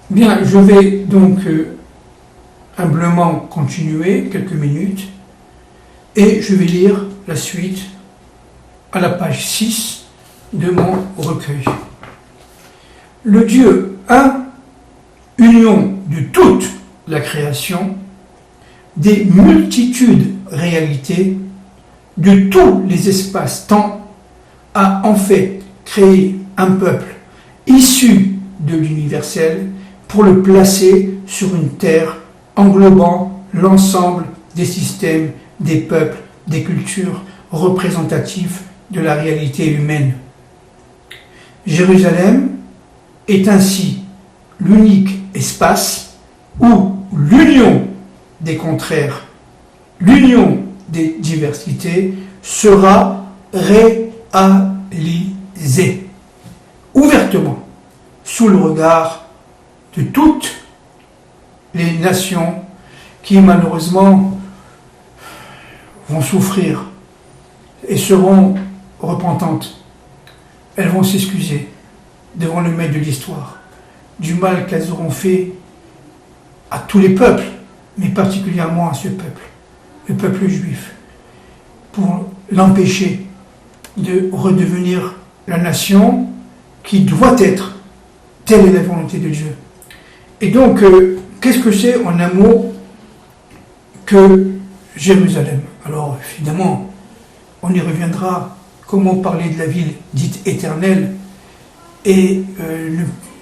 Bien, je vais donc humblement continuer quelques minutes et je vais lire la suite à la page 6 de mon recueil. Le Dieu un, union de toute la création, des multitudes réalités, de tous les espaces-temps, a en fait créé un peuple issu de l'universel pour le placer sur une terre englobant l'ensemble des systèmes, des peuples, des cultures représentatifs de la réalité humaine. Jérusalem est ainsi l'unique espace où l'union des contraires, l'union des diversités sera réalisée ouvertement sous le regard de toutes les nations qui malheureusement vont souffrir et seront repentantes. Elles vont s'excuser devant le maître de l'histoire du mal qu'elles auront fait à tous les peuples, mais particulièrement à ce peuple, le peuple juif, pour l'empêcher de redevenir la nation qui doit être. Telle est la volonté de Dieu. Et donc, qu'est-ce que c'est en un mot que Jérusalem? Alors, évidemment, on y reviendra. Comment parler de la ville dite éternelle? Et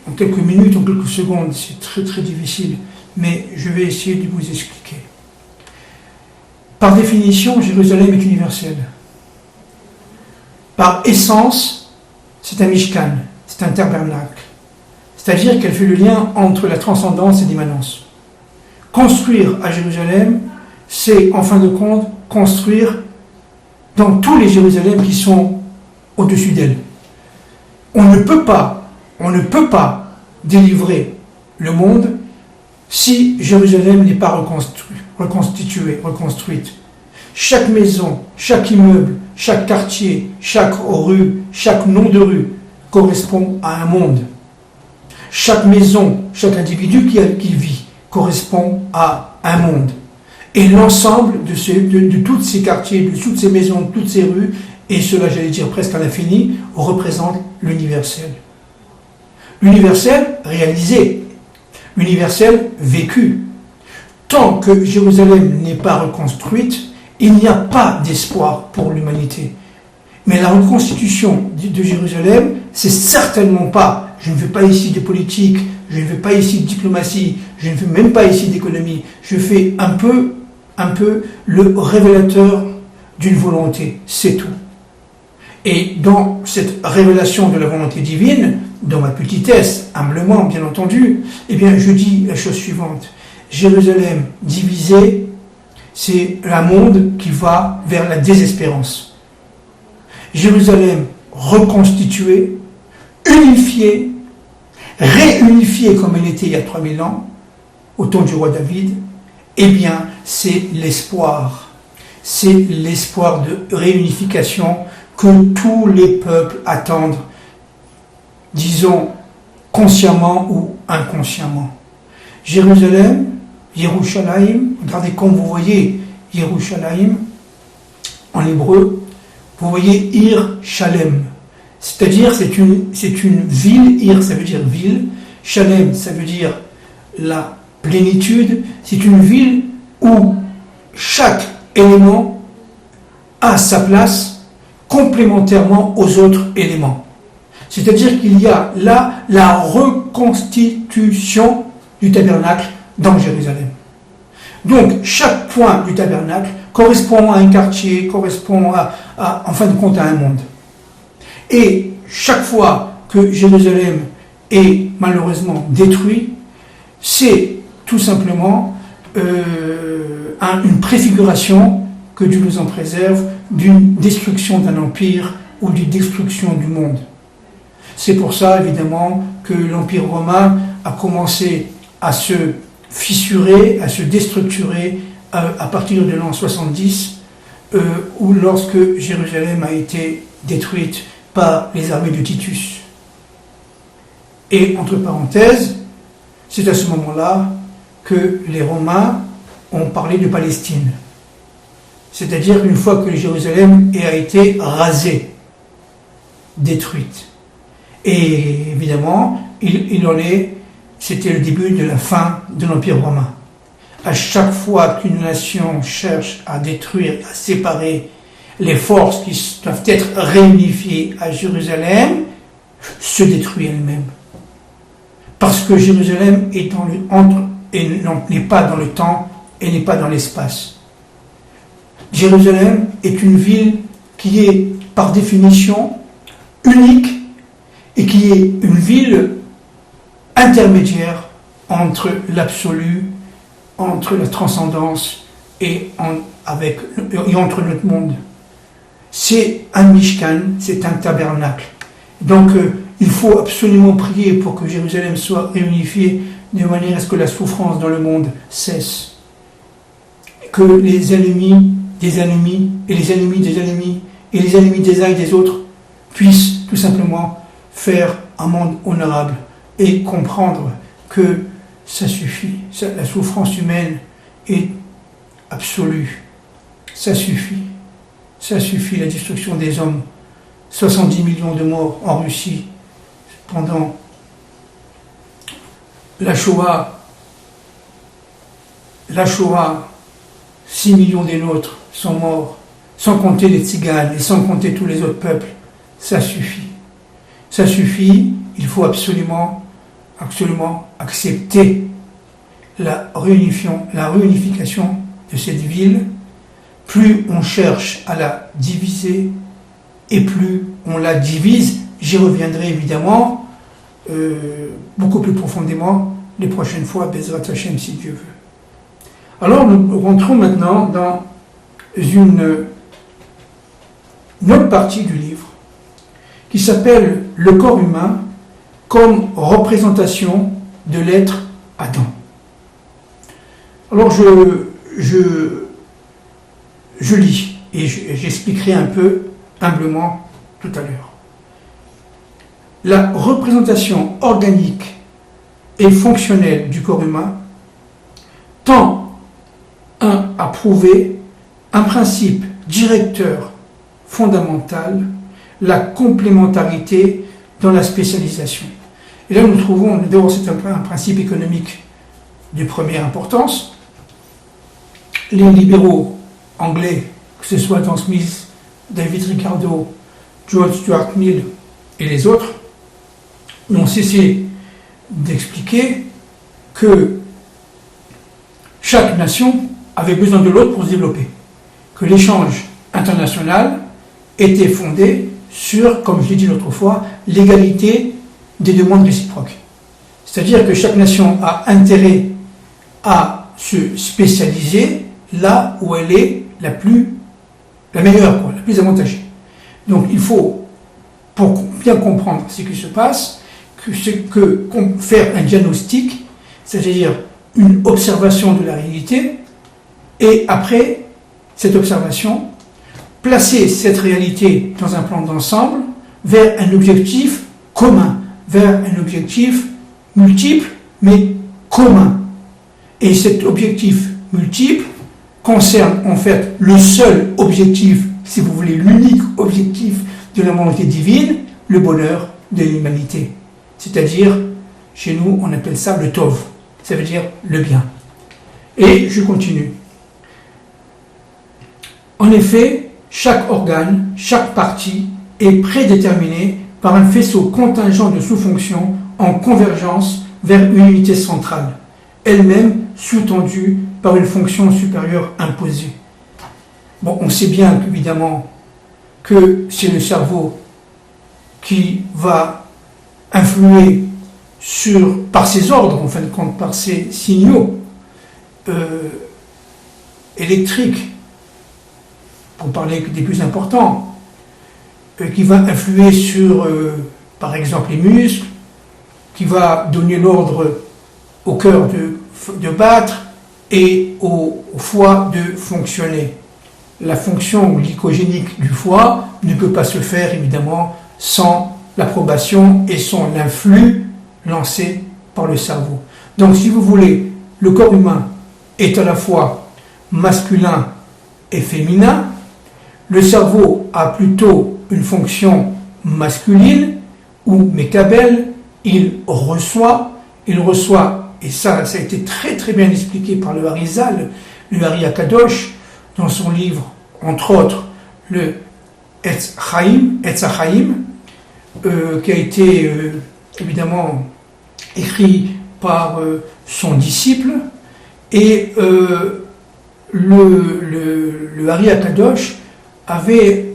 en quelques minutes, en quelques secondes, c'est très très difficile, mais je vais essayer de vous expliquer. Par définition, Jérusalem est universelle. Par essence, c'est un mishkan, c'est un tabernacle. C'est-à-dire qu'elle fait le lien entre la transcendance et l'immanence. Construire à Jérusalem, c'est en fin de compte construire dans tous les Jérusalem qui sont au-dessus d'elle. On ne peut pas délivrer le monde si Jérusalem n'est pas reconstruite. Chaque maison, chaque immeuble, chaque quartier, chaque rue, chaque nom de rue correspond à un monde. Chaque maison, chaque individu qui vit correspond à un monde. Et l'ensemble de tous ces quartiers, de toutes ces maisons, de toutes ces rues, et cela, j'allais dire presque à l'infini, représente l'universel. L'universel réalisé, l'universel vécu. Tant que Jérusalem n'est pas reconstruite, il n'y a pas d'espoir pour l'humanité. Mais la reconstitution de Jérusalem, c'est certainement pas, je ne fais pas ici de politique, je ne fais pas ici de diplomatie, je ne fais même pas ici d'économie, je fais un peu le révélateur d'une volonté, c'est tout. Et dans cette révélation de la volonté divine, dans ma petitesse, humblement bien entendu, eh bien je dis la chose suivante. Jérusalem divisée, c'est un monde qui va vers la désespérance. Jérusalem reconstituée, unifiée, réunifiée comme elle était il y a 3000 ans, au temps du roi David, eh bien c'est l'espoir. C'est l'espoir de réunification que tous les peuples attendent, disons consciemment ou inconsciemment. Jérusalem, Yerushalayim, regardez comme vous voyez Yerushalayim en hébreu, vous voyez Ir Shalem, c'est-à-dire c'est une ville, Ir ça veut dire ville, Shalem ça veut dire la plénitude, c'est une ville où chaque élément a sa place complémentairement aux autres éléments. C'est-à-dire qu'il y a là la reconstitution du tabernacle dans Jérusalem. Donc, chaque point du tabernacle correspond à un quartier, correspond en fin de compte à un monde. Et chaque fois que Jérusalem est malheureusement détruit, c'est tout simplement une préfiguration, que Dieu nous en préserve, d'une destruction d'un empire ou d'une destruction du monde. C'est pour ça, évidemment, que l'Empire romain a commencé à se fissurer, à se déstructurer à partir de l'an 70, ou lorsque Jérusalem a été détruite par les armées de Titus. Et entre parenthèses, C'est à ce moment-là que les Romains ont parlé de Palestine. C'est-à-dire une fois que Jérusalem a été rasée, détruite. Et évidemment, c'était le début de la fin de l'Empire romain. À chaque fois qu'une nation cherche à détruire, à séparer les forces qui doivent être réunifiées à Jérusalem, se détruit elle-même. Parce que Jérusalem n'est pas dans le temps et n'est pas dans l'espace. Jérusalem est une ville qui est par définition unique et qui est une ville intermédiaire entre l'absolu, entre la transcendance et entre notre monde. C'est un Mishkan, c'est un tabernacle. Donc il faut absolument prier pour que Jérusalem soit réunifiée de manière à ce que la souffrance dans le monde cesse. Que les ennemis des ennemis et les ennemis des ennemis et les ennemis des uns et des autres puissent tout simplement faire un monde honorable et comprendre que ça suffit. La souffrance humaine est absolue. Ça suffit. Ça suffit, la destruction des hommes. 70 millions de morts en Russie pendant la Shoah. La Shoah, 6 millions des nôtres sont morts, sans compter les Tziganes et sans compter tous les autres peuples. Ça suffit. Ça suffit. Il faut absolument accepter la réunification de cette ville. Plus on cherche à la diviser et plus on la divise. J'y reviendrai évidemment beaucoup plus profondément les prochaines fois, Bezrat Hashem, si Dieu veut. Alors nous rentrons maintenant dans une autre partie du livre qui s'appelle « Le corps humain comme représentation de l'être Adam ». Alors je lis et j'expliquerai un peu humblement tout à l'heure. La représentation organique et fonctionnelle du corps humain tend à prouver un principe directeur fondamental, la complémentarité dans la spécialisation. Et là nous trouvons, d'abord c'est un principe économique de première importance. Les libéraux anglais, que ce soit Adam Smith, David Ricardo, George Stuart Mill et les autres, n'ont cessé d'expliquer que chaque nation avait besoin de l'autre pour se développer, que l'échange international était fondé sur, comme je l'ai dit l'autre fois, l'égalité des demandes réciproques. C'est-à-dire que chaque nation a intérêt à se spécialiser là où elle est la meilleure, la plus avantagée. Donc il faut, pour bien comprendre ce qui se passe, faire un diagnostic, c'est-à-dire une observation de la réalité, et après cette observation, placer cette réalité dans un plan d'ensemble vers un objectif commun, vers un objectif multiple, mais commun. Et cet objectif multiple concerne en fait le seul objectif, si vous voulez, l'unique objectif de la volonté divine, le bonheur de l'humanité. C'est-à-dire, chez nous, on appelle ça le Tov, ça veut dire le bien. Et je continue. En effet, chaque organe, chaque partie est prédéterminé par un faisceau contingent de sous-fonctions en convergence vers une unité centrale, elle-même sous-tendue par une fonction supérieure imposée. Bon, on sait bien évidemment que c'est le cerveau qui va influer par ses ordres, en fin de compte, par ses signaux électriques, pour parler des plus importants, qui va influer sur, par exemple, les muscles, qui va donner l'ordre au cœur de battre et au foie de fonctionner. La fonction glycogénique du foie ne peut pas se faire, évidemment, sans l'approbation et sans l'influx lancé par le cerveau. Donc, si vous voulez, le corps humain est à la fois masculin et féminin. Le cerveau a plutôt une fonction masculine ou mécabelle. Il reçoit, et ça a été très très bien expliqué par le Harizal, le Hari Akadosh, dans son livre, entre autres, le Etz HaChaim, qui a été évidemment écrit par son disciple, et le Hari Akadosh avait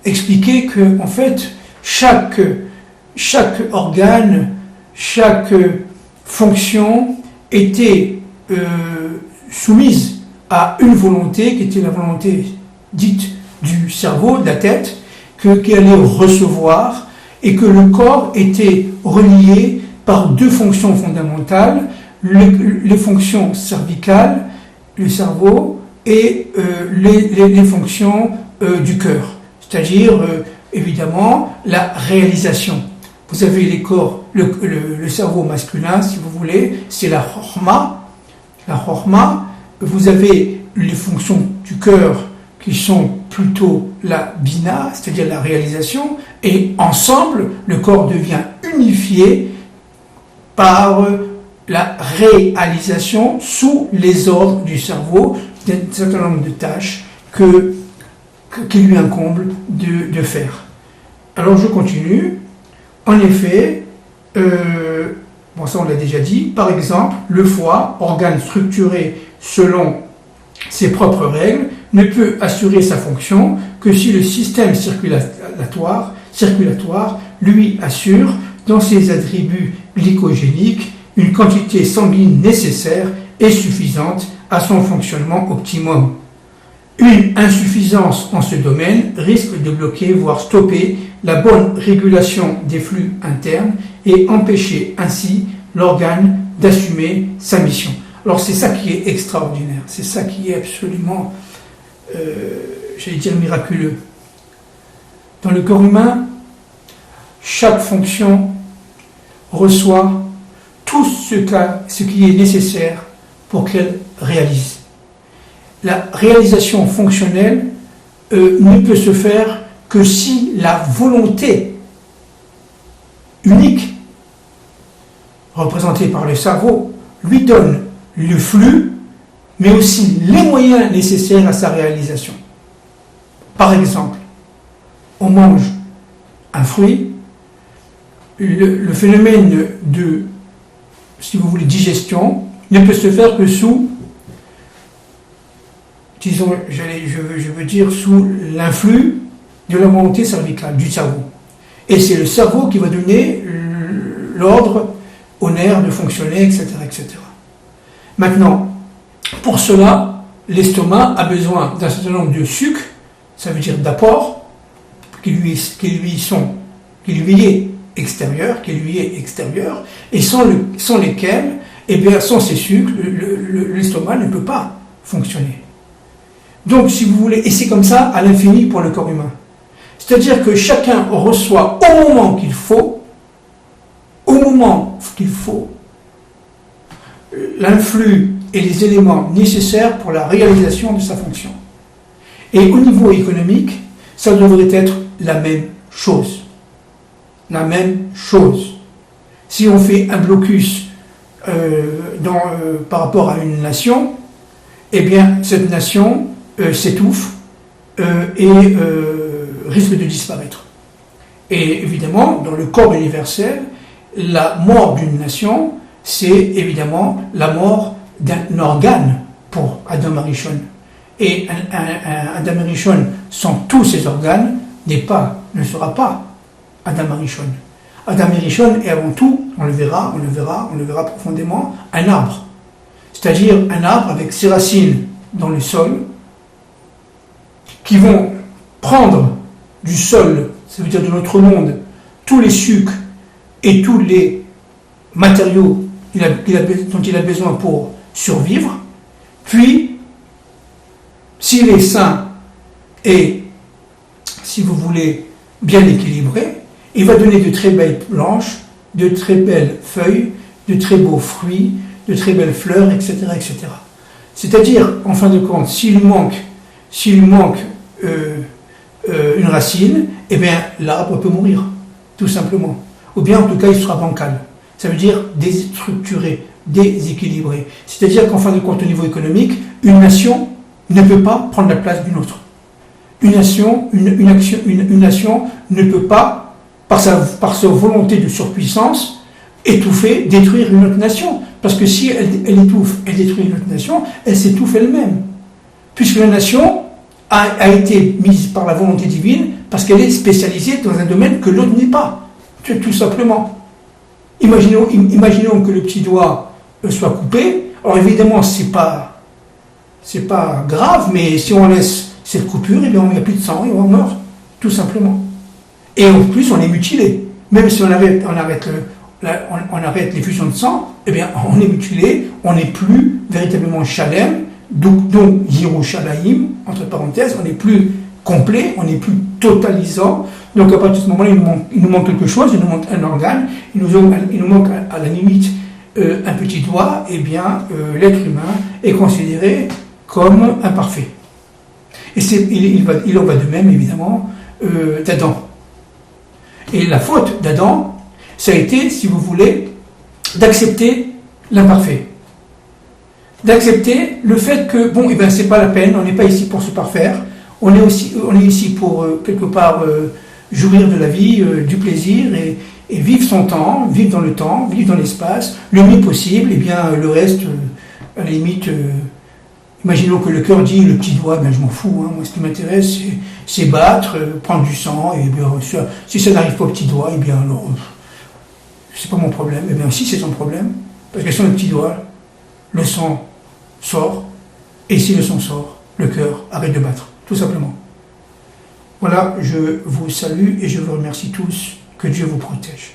expliqué que, en fait, chaque organe, chaque fonction était soumise à une volonté qui était la volonté dite du cerveau, de la tête, qui allait recevoir, et que le corps était relié par deux fonctions fondamentales, les fonctions cervicales, le cerveau, et les fonctions du cœur, c'est-à-dire évidemment la réalisation. Vous avez les corps, le cerveau masculin, si vous voulez, c'est la chorma. La chorma, vous avez les fonctions du cœur qui sont plutôt la bina, c'est-à-dire la réalisation, et ensemble, le corps devient unifié par la réalisation sous les ordres du cerveau d'un certain nombre de tâches qui lui incombe de faire. Alors je continue. En effet, bon ça on l'a déjà dit, par exemple, le foie, organe structuré selon ses propres règles, ne peut assurer sa fonction que si le système circulatoire lui assure, dans ses attributs glycogéniques, une quantité sanguine nécessaire et suffisante à son fonctionnement optimum. Une insuffisance en ce domaine risque de bloquer, voire stopper, la bonne régulation des flux internes et empêcher ainsi l'organe d'assumer sa mission. Alors c'est ça qui est extraordinaire, c'est ça qui est absolument, j'allais dire miraculeux. Dans le corps humain, chaque fonction reçoit tout ce qui est nécessaire pour qu'elle réalise. La réalisation fonctionnelle ne peut se faire que si la volonté unique, représentée par le cerveau, lui donne le flux, mais aussi les moyens nécessaires à sa réalisation. Par exemple, on mange un fruit, le phénomène de, si vous voulez, digestion ne peut se faire que sous, disons, je veux dire, sous l'influx de la volonté cervicale, du cerveau. Et c'est le cerveau qui va donner l'ordre aux nerfs de fonctionner, etc., etc. Maintenant, pour cela, l'estomac a besoin d'un certain nombre de sucres, ça veut dire d'apports, qui lui est extérieur, et sans lesquels, eh bien, sans ces sucres, l'estomac ne peut pas fonctionner. Donc, si vous voulez, et c'est comme ça à l'infini pour le corps humain. C'est-à-dire que chacun reçoit au moment qu'il faut, l'influx et les éléments nécessaires pour la réalisation de sa fonction. Et au niveau économique, ça devrait être la même chose. La même chose. Si on fait un blocus par rapport à une nation, eh bien, cette nation s'étouffe et risque de disparaître. Et évidemment, dans le corps universel, la mort d'une nation, c'est évidemment la mort d'un organe pour Adam Arishon. Et Adam Arishon, sans tous ses organes, ne sera pas Adam Arishon. Adam Arishon est avant tout, on le verra profondément, un arbre. C'est-à-dire un arbre avec ses racines dans le sol, qui vont prendre du sol, ça veut dire de notre monde, tous les sucres et tous les matériaux dont il a besoin pour survivre, puis, s'il est sain et, si vous voulez, bien équilibré, il va donner de très belles branches de très belles feuilles, de très beaux fruits, de très belles fleurs, etc., etc. C'est-à-dire, en fin de compte, s'il manque une racine, eh bien, l'arbre peut mourir, tout simplement. Ou bien, en tout cas, il sera bancal. Ça veut dire déstructuré, déséquilibré. C'est-à-dire qu'en fin de compte, au niveau économique, une nation ne peut pas prendre la place d'une autre. Une nation ne peut pas, par sa volonté de surpuissance, étouffer, détruire une autre nation. Parce que si elle étouffe, elle détruit une autre nation, elle s'étouffe elle-même. Puisque la nation a été mise par la volonté divine parce qu'elle est spécialisée dans un domaine que l'autre n'est pas. Tout simplement. Imaginons que le petit doigt soit coupé. Alors évidemment, c'est pas grave, mais si on laisse cette coupure, eh bien, il n'y a plus de sang et on meurt, tout simplement. Et en plus, on est mutilé. Même si on arrête les fusions de sang, eh bien, on est mutilé, on n'est plus véritablement Shalem, donc Yerushalayim, entre parenthèses, on n'est plus complet, on n'est plus totalisant. Donc à partir de ce moment-là, il nous manque quelque chose, il nous manque un organe, il nous manque à la limite un petit doigt, et bien l'être humain est considéré comme imparfait. Et il en va de même, évidemment, d'Adam. Et la faute d'Adam, ça a été, si vous voulez, d'accepter l'imparfait. D'accepter le fait que, bon, eh ben, c'est pas la peine, on n'est pas ici pour se parfaire, on est ici pour, quelque part, jouir de la vie, du plaisir, et vivre son temps, vivre dans le temps, vivre dans l'espace, le mieux possible, et bien le reste, à la limite, imaginons que le cœur dit, le petit doigt, ben je m'en fous, hein, moi ce qui m'intéresse, c'est battre, prendre du sang, et bien, si ça n'arrive pas au petit doigt, et bien alors, c'est pas mon problème, et bien si c'est son problème, parce que sur le petit doigt, le sang sort, et si le sang sort, le cœur arrête de battre, tout simplement. Voilà, je vous salue et je vous remercie tous, que Dieu vous protège.